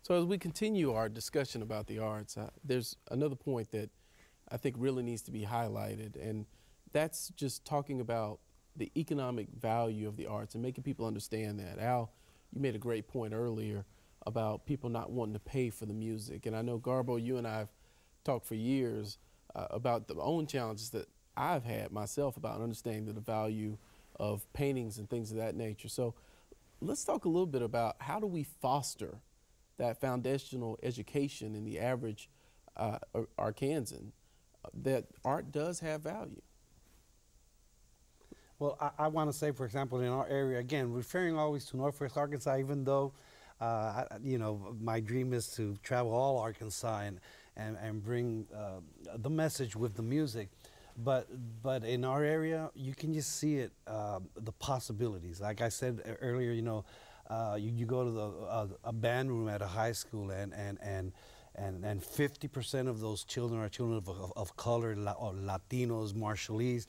So as we continue our discussion about the arts, there's another point that I think really needs to be highlighted, and that's just talking about the economic value of the arts and making people understand that. Al, you made a great point earlier about people not wanting to pay for the music, and I know, Garbo, you and I have talked for years about the own challenges that I've had myself about understanding the value of paintings and things of that nature. So let's talk a little bit about how do we foster that foundational education in the average Arkansan that art does have value. Well, I want to say, for example, in our area, again, referring always to Northwest Arkansas, even though, you know, my dream is to travel all Arkansas and bring the message with the music. But in our area, you can just see it, the possibilities. Like I said earlier, you know, you go to a band room at a high school, and 50% of those children are children of color, or Latinos, Marshallese,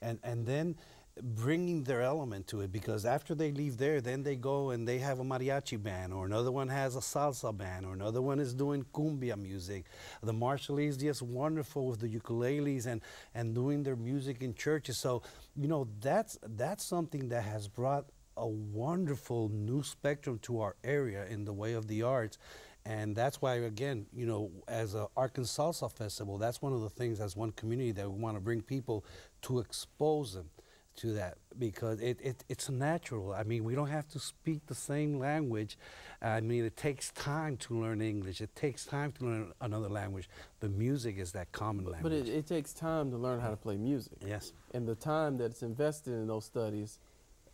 and then bringing their element to it, because after they leave there, then they go and they have a mariachi band, or another one has a salsa band, or another one is doing cumbia music. The Marshallese just wonderful with the ukuleles and doing their music in churches. So, you know, that's something that has brought a wonderful new spectrum to our area in the way of the arts. And that's why, again, you know, as a Arkansas Salsa Festival, that's one of the things as one community that we want to bring people to expose them to that, because it's natural. I mean, we don't have to speak the same language. I mean, it takes time to learn English. It takes time to learn another language. The music is that common language. But it takes time to learn how to play music. Yes. And the time that's invested in those studies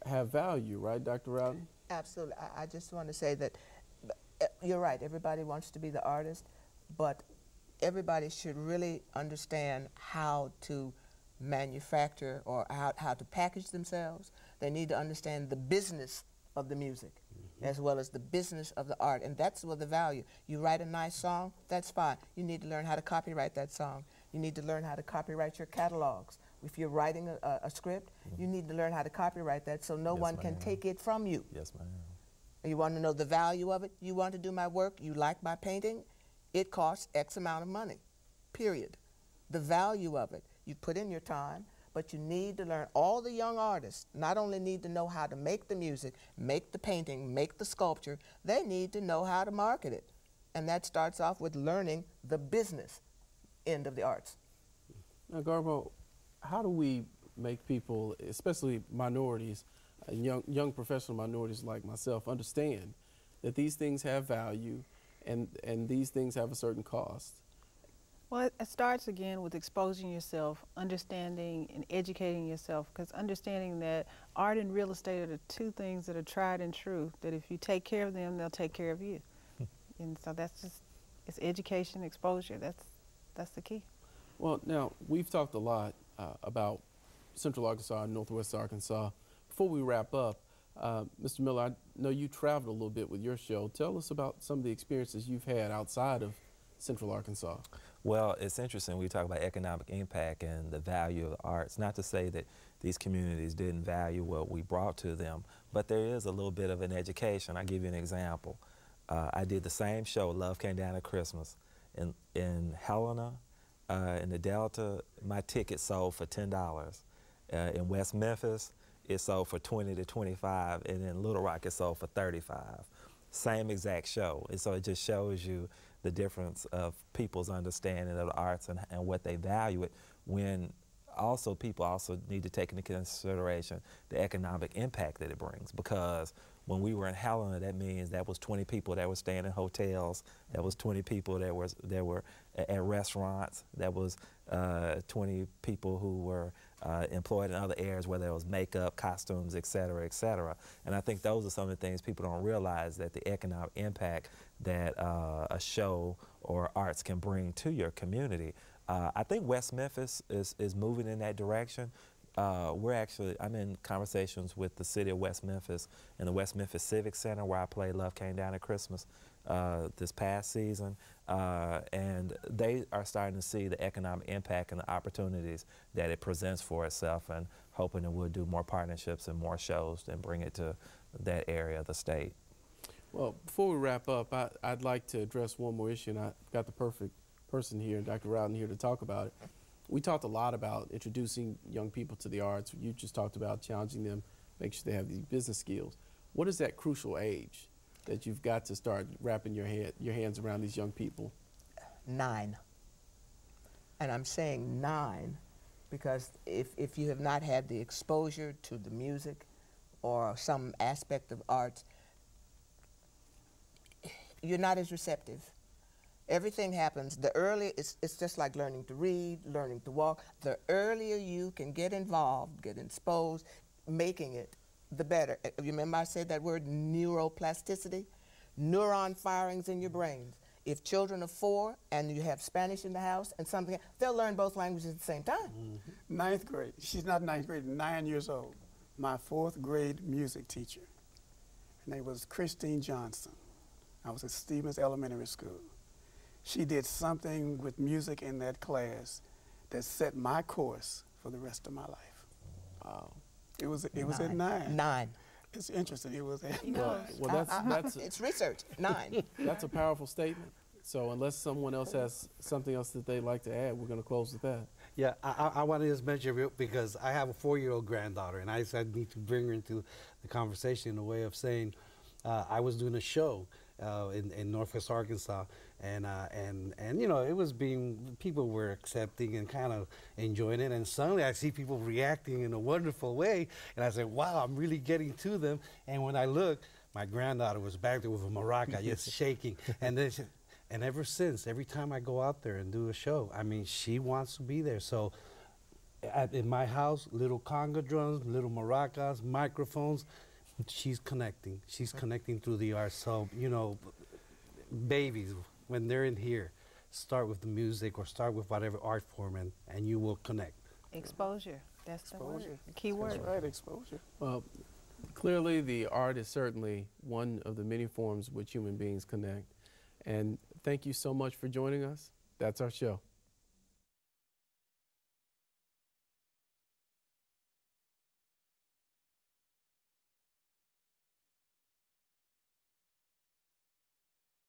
have value, right, Dr. Rowden? Absolutely. I just want to say that you're right. Everybody wants to be the artist, but everybody should really understand how to manufacture or how to package themselves. They need to understand the business of the music, as well as the business of the art, and that's where the value. You write a nice song, that's fine. You need to learn how to copyright that song. You need to learn how to copyright your catalogs. If you're writing a script, you need to learn how to copyright that so no one can take it from you. Yes, ma'am. You want to know the value of it? You want to do my work? You like my painting? It costs X amount of money, period. The value of it. You put in your time, but you need to learn. All the young artists not only need to know how to make the music, make the painting, make the sculpture, they need to know how to market it. And that starts off with learning the business end of the arts. Now, Garbo, how do we make people, especially minorities, young professional minorities like myself, understand that these things have value and these things have a certain cost? Well, it starts again with exposing yourself, understanding and educating yourself, because understanding that art and real estate are the two things that are tried and true, that if you take care of them, they'll take care of you. And so that's just, it's education, exposure, that's the key. Well, now, we've talked a lot about Central Arkansas and Northwest Arkansas. Before we wrap up, Mr. Miller, I know you traveled a little bit with your show. Tell us about some of the experiences you've had outside of Central Arkansas. Well, it's interesting. We talk about economic impact and the value of the arts. Not to say that these communities didn't value what we brought to them, but there is a little bit of an education. I'll give you an example. I did the same show, Love Came Down at Christmas, in Helena, in the Delta. My ticket sold for $10. In West Memphis, it sold for $20 to $25, and in Little Rock, it sold for $35. Same exact show. And so it just shows you the difference of people's understanding of the arts and what they value it, when also people also need to take into consideration the economic impact that it brings. Because when we were in Helena, that means that was 20 people that were staying in hotels, that was 20 people that were at restaurants, that was 20 people who were employed in other areas, whether it was makeup, costumes, et cetera, et cetera. And I think those are some of the things people don't realize, that the economic impact that a show or arts can bring to your community. I think West Memphis is moving in that direction. I'm in conversations with the city of West Memphis and the West Memphis Civic Center, where I played Love Came Down at Christmas this past season, and they are starting to see the economic impact and the opportunities that it presents for itself, and hoping that we'll do more partnerships and more shows and bring it to that area of the state. Well, before we wrap up, I'd like to address one more issue, and I've got the perfect person here, Dr. Rowden, here to talk about it. We talked a lot about introducing young people to the arts. You just talked about challenging them, make sure they have these business skills. What is that crucial age that you've got to start wrapping your hands around these young people? 9. And I'm saying 9 because if you have not had the exposure to the music or some aspect of arts, you're not as receptive. Everything happens, the earlier, it's just like learning to read, learning to walk. The earlier you can get involved, get exposed, making it, the better. Remember I said that word neuroplasticity? Neuron firings in your brains. If children are 4 and you have Spanish in the house and something, they'll learn both languages at the same time. Mm-hmm. 9th grade. She's not 9th grade, 9 years old. My 4th grade music teacher. Her name was Christine Johnson. I was at Stevens Elementary School. She did something with music in that class that set my course for the rest of my life. Wow. It was at 9. 9. It's interesting. It was at Well, that's it's research. 9. That's a powerful statement. So unless someone else has something else that they'd like to add, we're going to close with that. Yeah, I want to just mention because I have a 4-year-old granddaughter, and I said I need to bring her into the conversation in a way of saying I was doing a show in Northwest Arkansas, and you know, it was people were accepting and kind of enjoying it, and suddenly I see people reacting in a wonderful way, and I said, wow, I'm really getting to them. And when I looked, my granddaughter was back there with a maraca just shaking, and then and ever since, every time I go out there and do a show, I mean, she wants to be there. So in my house, little conga drums, little maracas, microphones, she's connecting. She's connecting through the art. So, you know, babies, when they're in here, start with the music or start with whatever art form, and you will connect. Exposure. That's the word. Exposure. The key word. That's right, exposure. Well, clearly the art is certainly one of the many forms which human beings connect. And thank you so much for joining us. That's our show.